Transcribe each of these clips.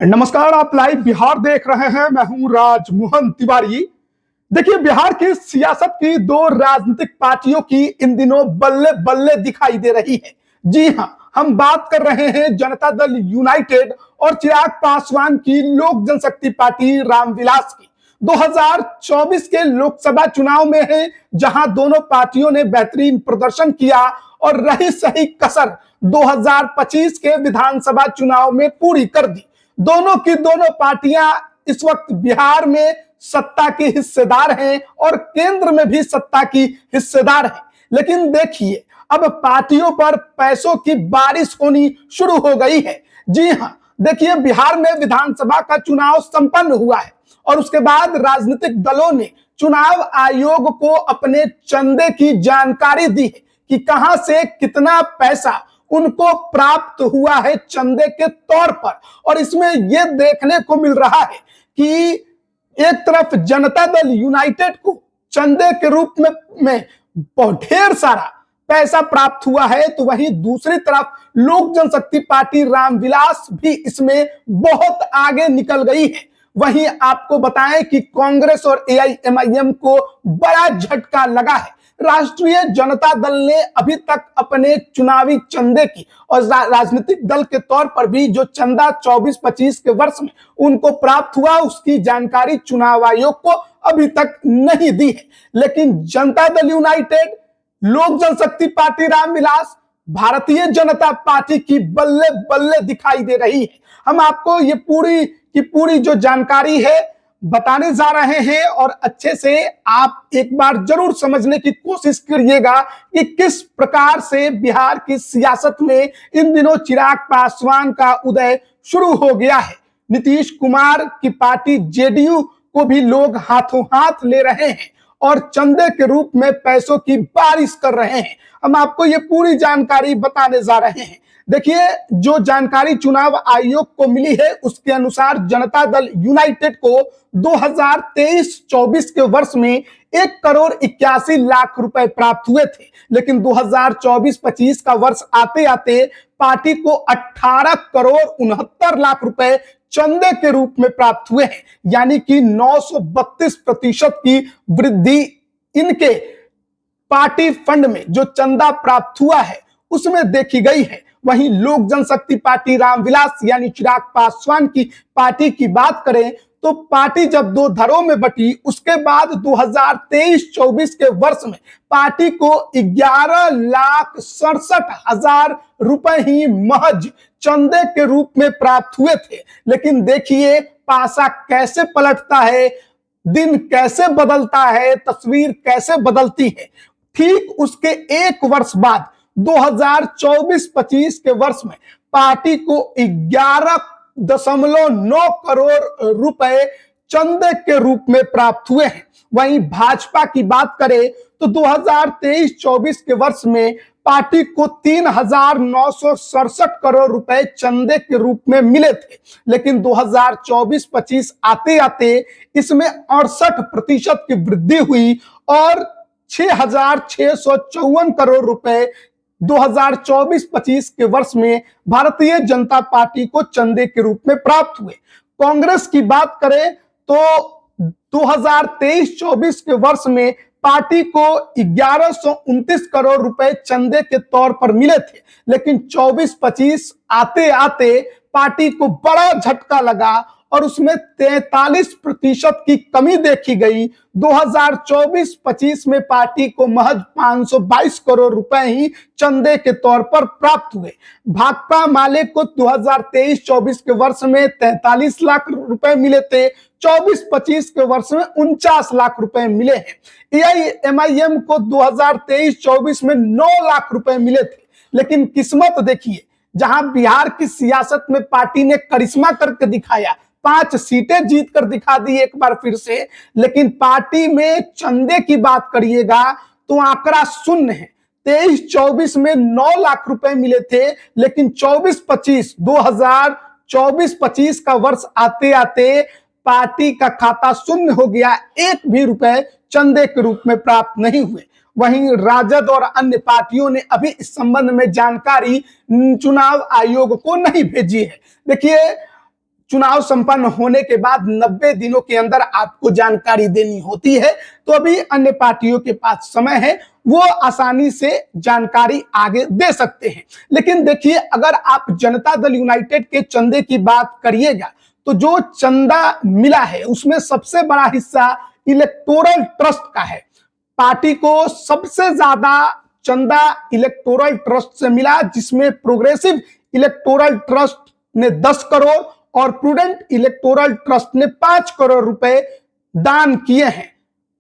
नमस्कार, आप लाइव बिहार देख रहे हैं। मैं हूं राजमोहन तिवारी। देखिए, बिहार की सियासत की दो राजनीतिक पार्टियों की इन दिनों बल्ले बल्ले दिखाई दे रही है। जी हां, हम बात कर रहे हैं जनता दल यूनाइटेड और चिराग पासवान की लोक जनशक्ति पार्टी रामविलास की। 2024 के लोकसभा चुनाव में है, जहां दोनों पार्टियों ने बेहतरीन प्रदर्शन किया और रही सही कसर 2025 के विधानसभा चुनाव में पूरी कर दी। दोनों की दोनों पार्टियां इस वक्त बिहार में सत्ता की हिस्सेदार हैं और केंद्र में भी सत्ता की हिस्सेदार हैं। लेकिन देखिए, अब पार्टियों पर पैसों की बारिश होनी शुरू हो गई है। जी हां, देखिए, बिहार में विधानसभा का चुनाव संपन्न हुआ है और उसके बाद राजनीतिक दलों ने चुनाव आयोग को अपने चंदे की जानकारी दी है कि कहां से कितना पैसा उनको प्राप्त हुआ है चंदे के तौर पर। और इसमें यह देखने को मिल रहा है कि एक तरफ जनता दल यूनाइटेड को चंदे के रूप में ढेर सारा पैसा प्राप्त हुआ है, तो वहीं दूसरी तरफ लोक जनशक्ति पार्टी रामविलास भी इसमें बहुत आगे निकल गई है। वहीं आपको बताएं कि कांग्रेस और एआईएमआईएम को बड़ा झटका लगा है। राष्ट्रीय जनता दल ने अभी तक अपने चुनावी चंदे की और राजनीतिक दल के तौर पर भी जो चंदा 24-25 के वर्ष में उनको प्राप्त हुआ, उसकी जानकारी चुनाव आयोग को अभी तक नहीं दी है। लेकिन जनता दल यूनाइटेड, लोक जनशक्ति पार्टी रामविलास, भारतीय जनता पार्टी की बल्ले बल्ले दिखाई दे रही है। हम आपको ये पूरी की पूरी जो जानकारी है बताने जा रहे हैं और अच्छे से आप एक बार जरूर समझने की कोशिश करिएगा कि किस प्रकार से बिहार की सियासत में इन दिनों चिराग पासवान का उदय शुरू हो गया है। नीतीश कुमार की पार्टी जेडीयू को भी लोग हाथों हाथ ले रहे हैं और चंदे के रूप में पैसों की बारिश कर रहे हैं। हम आपको ये पूरी जानकारी बताने जा रहे हैं। देखिए, जो जानकारी चुनाव आयोग को मिली है उसके अनुसार जनता दल यूनाइटेड को 2023-24 के वर्ष में 1,81,00,000 रुपए प्राप्त हुए थे। लेकिन 2024-25 का वर्ष आते आते पार्टी को 18,69,00,000 रुपए चंदे के रूप में प्राप्त हुए हैं, यानी कि 932% की वृद्धि इनके पार्टी फंड में जो चंदा प्राप्त हुआ है उसमें देखी गई है। वहीं लोक जनशक्ति पार्टी रामविलास यानी चिराग पासवान की पार्टी की बात करें तो पार्टी जब दो धड़ों में बटी, उसके बाद 2023-24 के वर्ष में पार्टी को 11,67,000 रुपए ही महज चंदे के रूप में प्राप्त हुए थे। लेकिन देखिए, पासा कैसे पलटता है, दिन कैसे बदलता है, तस्वीर कैसे बदलती है। ठीक उसके एक वर्ष बाद 2024-25 के वर्ष में पार्टी को 11.9 करोड़ रुपए चंदे के रूप में प्राप्त हुए हैं। वहीं भाजपा की बात करें तो 2023-24 के वर्ष में पार्टी को 3,967 करोड़ रुपए चंदे के रूप में मिले थे। लेकिन 2024-25 आते आते इसमें 68% की वृद्धि हुई और 6,654 करोड़ रुपए 2024-25 के वर्ष में भारतीय जनता पार्टी को चंदे के रूप में प्राप्त हुए। कांग्रेस की बात करें तो 2023-24 के वर्ष में पार्टी को 1,129 करोड़ रुपए चंदे के तौर पर मिले थे। लेकिन 24-25 आते आते पार्टी को बड़ा झटका लगा और उसमें 43% की कमी देखी गई। 2024-25 में पार्टी को महज 522 करोड़ रुपए ही चंदे के तौर पर प्राप्त हुए। भाकपा माले को 2023-24 के वर्ष में 43 लाख रुपए मिले थे, 24-25 के वर्ष में 49 लाख रुपए मिले हैं। एआईएमआईएम को 2023-24 में 9 लाख रुपए मिले थे। लेकिन किस्मत देखिए, जहां बिहार की सियासत में पार्टी ने करिश्मा करके दिखाया, 5 सीटें जीत कर दिखा दी एक बार फिर से। लेकिन पार्टी में चंदे की बात करिएगा तो आंकड़ा शून्य है। 23-24 में 9 लाख रुपए मिले थे, लेकिन 2024-25 का वर्ष आते आते पार्टी का खाता शून्य हो गया। एक भी रुपए चंदे के रूप में प्राप्त नहीं हुए। वहीं राजद और अन्य पार्टियों ने अभी इस संबंध में जानकारी चुनाव आयोग को नहीं भेजी है। देखिए, चुनाव संपन्न होने के बाद 90 दिनों के अंदर आपको जानकारी देनी होती है। तो अभी अन्य पार्टियों के पास समय है, वो आसानी से जानकारी आगे दे सकते हैं। लेकिन देखिए, अगर आप जनता दल यूनाइटेड के चंदे की बात करिएगा तो जो चंदा मिला है उसमें सबसे बड़ा हिस्सा इलेक्टोरल ट्रस्ट का है। पार्टी को सबसे ज्यादा चंदा इलेक्टोरल ट्रस्ट से मिला, जिसमें प्रोग्रेसिव इलेक्टोरल ट्रस्ट ने 10 करोड़ और प्रूडेंट इलेक्टोरल ट्रस्ट ने 5 करोड़ रुपए दान किए हैं।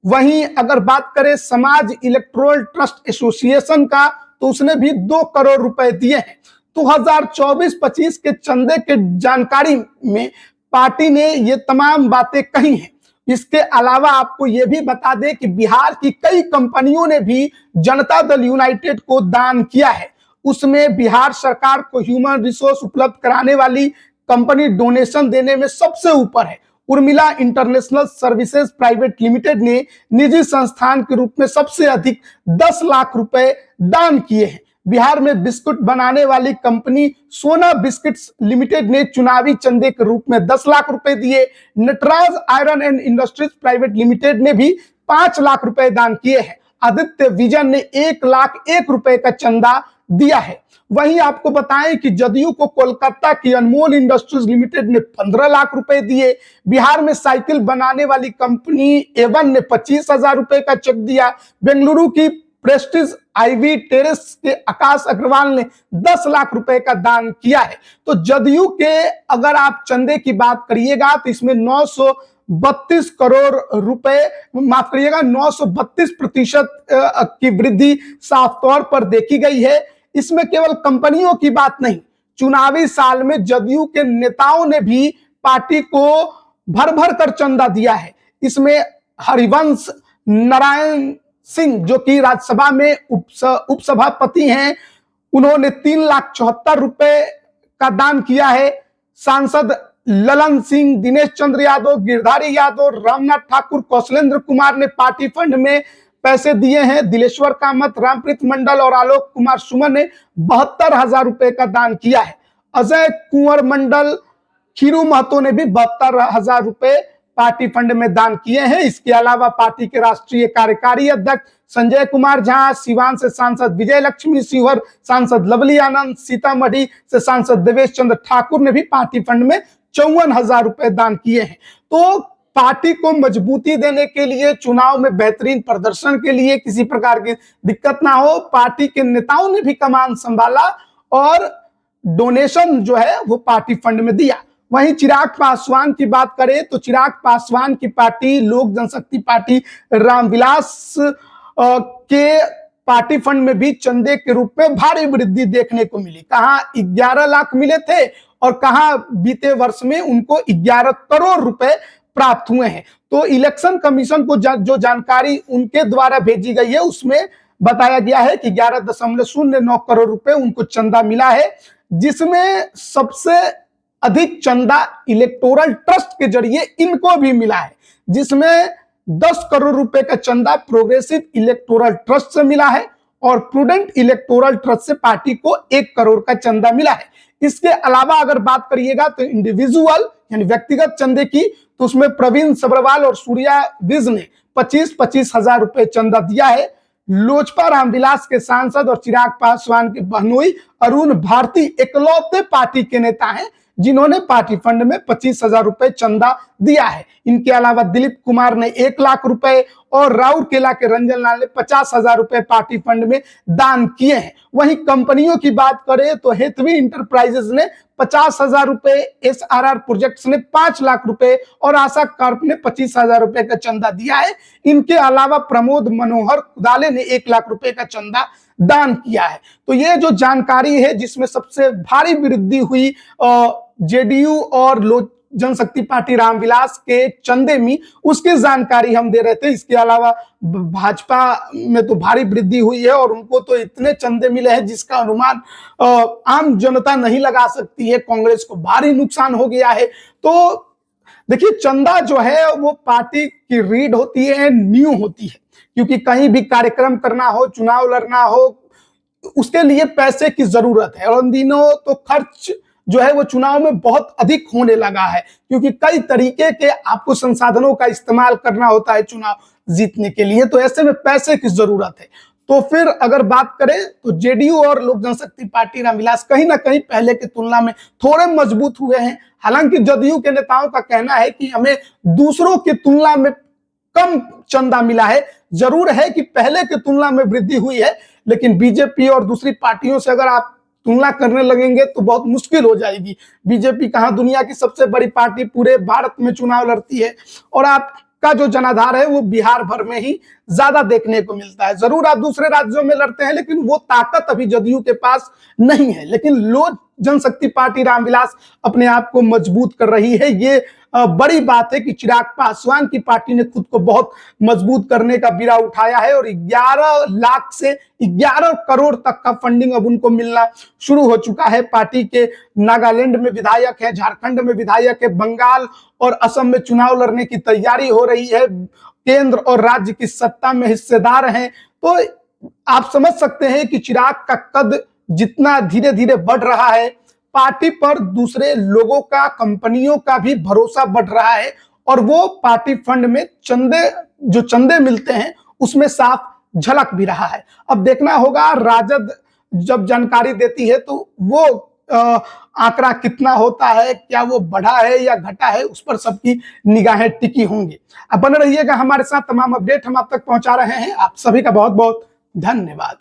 वहीं अगर बात करें समाज इलेक्टोरल ट्रस्ट एसोसिएशन का, तो उसने भी 2 करोड़ रुपए दिए हैं। 2024-25 के चंदे के जानकारी में पार्टी ने ये तमाम बातें कही हैं। इसके अलावा आपको यह भी बता दें कि बिहार की कई कंपनियों ने भी जनता दल यूनाइटेड को दान किया है। उसमें बिहार सरकार को ह्यूमन रिसोर्स उपलब्ध कराने वाली कंपनी डोनेशन देने में सबसे ऊपर है। Urmila international services private limited ने निजी संस्थान के रूप में सबसे अधिक 10 लाख रुपए दान किए हैं। बिहार में बिस्कुट बनाने वाली कंपनी सोना बिस्किट्स लिमिटेड ने चुनावी चंदे के रूप में 10 लाख रुपए दिए। Nataraj iron and industries private limited ने भी 5 लाख रुपए दान किए हैं। आदित्य विजन ने 1,01,000 रुपए का चंदा दिया है। वहीं आपको बताएं कि जदयू को कोलकाता की अनमोल इंडस्ट्रीज लिमिटेड ने 15 लाख रुपए दिए। बिहार में साइकिल बनाने वाली कंपनी एवन ने 25,000 रुपए का चेक दिया। बेंगलुरु की प्रेस्टीज आईवी टेरेस के आकाश अग्रवाल ने 10 लाख रुपए का दान किया है। तो जदयू के अगर आप चंदे की बात करिएगा तो इसमें 932 करोड़ रुपए, माफ करिएगा 932% की वृद्धि साफ तौर पर देखी गई है। इसमें केवल कंपनियों की बात नहीं, चुनावी साल में जदयू के नेताओं ने भी पार्टी को भर भर कर चंदा दिया है। इसमें हरिवंश नारायण सिंह, जो कि राज्यसभा में उपसभापति हैं, उन्होंने 3,74,00,000 रुपए का दान किया है। सांसद ललन सिंह, दिनेश चंद्र यादव, गिरधारी यादव, रामनाथ ठाकुर, कौशलेंद्र कुमार ने पार्टी फंड में पैसे दिए हैं। दिलेश्वर कामत, रामप्रीत मंडल और आलोक कुमार सुमन ने 72,000 रुपए का दान किया है। अजय कुंवर मंडल, खीरू महतो ने भी 72,000 रुपए पार्टी फंड में दान किए हैं। इसके अलावा पार्टी के राष्ट्रीय कार्यकारी अध्यक्ष संजय कुमार झा, सिवान से सांसद विजय लक्ष्मी, शिवहर सांसद लवली आनंद, सीतामढ़ी से सांसद देवेश चंद्र ठाकुर ने भी पार्टी फंड में 54,000 रुपए दान किए हैं। तो पार्टी को मजबूती देने के लिए, चुनाव में बेहतरीन प्रदर्शन के लिए, किसी प्रकार की दिक्कत ना हो, पार्टी के नेताओं ने भी कमान संभाला और डोनेशन जो है वो पार्टी फंड में दिया। वहीं चिराग पासवान की बात करें तो चिराग पासवान की पार्टी लोक जनशक्ति पार्टी रामविलास के पार्टी फंड में भी चंदे के रूप में भारी वृद्धि देखने को मिली। कहां 11 लाख मिले थे और कहां बीते वर्ष में उनको 11 करोड़ रुपए प्राप्त हुए हैं। तो इलेक्शन कमीशन को जो जानकारी उनके द्वारा भेजी गई है उसमें बताया गया है कि 11.09 करोड़ रुपए उनको चंदा मिला है, जिसमें सबसे अधिक चंदा इलेक्टोरल ट्रस्ट के जरिए इनको भी मिला है, जिसमें 10 करोड़ रुपए का चंदा प्रोग्रेसिव इलेक्टोरल ट्रस्ट से मिला है और प्रूडेंट इलेक्टोरल ट्रस्ट से पार्टी को 1 करोड़ का चंदा मिला है। इसके अलावा अगर बात करिएगा तो इंडिविजुअल यानी व्यक्तिगत चंदे की, तो उसमें प्रवीण सब्रवाल और सूर्या विज ने 25-25 हजार रुपए चंदा दिया है। लोजपा रामविलास के सांसद और चिराग पासवान के बहनोई अरुण भारती इकलौते पार्टी के नेता हैं जिन्होंने पार्टी फंड में 25,000 रुपए चंदा दिया है। इनके अलावा दिलीप कुमार ने 1 लाख रुपए और राउरकेला के रंजन लाल ने 50,000 रुपए पार्टी फंड में दान किए हैं। वहीं कंपनियों की बात करें तो हेथवी इंटरप्राइजेस ने 50,000 रुपए, SRR प्रोजेक्ट्स ने 5 लाख रुपए और आशा कार्प ने 25,000 रुपए का चंदा दिया है। इनके अलावा प्रमोद मनोहर कुदाले ने 1 लाख रुपए का चंदा दान किया है। तो ये जो जानकारी है जिसमें सबसे भारी वृद्धि हुई जेडीयू और लोक जनशक्ति पार्टी रामविलास के चंदे में, उसकी जानकारी हम दे रहे थे। इसके अलावा भाजपा में तो भारी वृद्धि हुई है और उनको तो इतने चंदे मिले हैं जिसका अनुमान आम जनता नहीं लगा सकती है। कांग्रेस को भारी नुकसान हो गया है। तो देखिए, चंदा जो है वो पार्टी की रीढ़ होती है, नींव होती है, क्योंकि कहीं भी कार्यक्रम करना हो, चुनाव लड़ना हो, उसके लिए पैसे की जरूरत है और उन दिनों तो खर्च जो है वो चुनाव में बहुत अधिक होने लगा है, क्योंकि कई तरीके के आपको संसाधनों का इस्तेमाल करना होता है चुनाव जीतने के लिए। तो ऐसे में पैसे की जरूरत है। तो फिर अगर बात करें तो जेडीयू और लोक जनशक्ति पार्टी रामविलास कहीं ना कहीं पहले की तुलना में थोड़े मजबूत हुए हैं। हालांकि जदयू के नेताओं का कहना है कि हमें दूसरों की तुलना में कम चंदा मिला है। जरूर है कि पहले की तुलना में वृद्धि हुई है, लेकिन बीजेपी और दूसरी पार्टियों से अगर आप तुलना करने लगेंगे तो बहुत मुश्किल हो जाएगी। बीजेपी कहां दुनिया की सबसे बड़ी पार्टी पूरे भारत में चुनाव लड़ती है, और आपका जो जनाधार है वो बिहार भर में ही ज्यादा देखने को मिलता है। जरूर आप दूसरे राज्यों में लड़ते हैं, लेकिन वो ताकत अभी जदयू के पास नहीं है। लेकिन लोक जनशक्ति पार्टी रामविलास अपने आप को मजबूत कर रही है। ये बड़ी बात है कि चिराग पासवान की पार्टी ने खुद को बहुत मजबूत करने का बीड़ा उठाया है, और 11 लाख से 11 करोड़ तक का फंडिंग अब उनको मिलना शुरू हो चुका है। पार्टी के नागालैंड में विधायक है, झारखंड में विधायक है, बंगाल और असम में चुनाव लड़ने की तैयारी हो रही है, केंद्र और राज्य की सत्ता में हिस्सेदार हैं। तो आप समझ सकते हैं कि चिराग का कद जितना धीरे धीरे बढ़ रहा है, पार्टी पर दूसरे लोगों का, कंपनियों का भी भरोसा बढ़ रहा है, और वो पार्टी फंड में चंदे मिलते हैं उसमें साफ झलक भी रहा है। अब देखना होगा राजद जब जानकारी देती है तो वो आंकड़ा कितना होता है, क्या वो बढ़ा है या घटा है, उस पर सबकी निगाहें टिकी होंगी। अब बने रहिएगा हमारे साथ, तमाम अपडेट हम आप तक पहुंचा रहे हैं। आप सभी का बहुत बहुत धन्यवाद।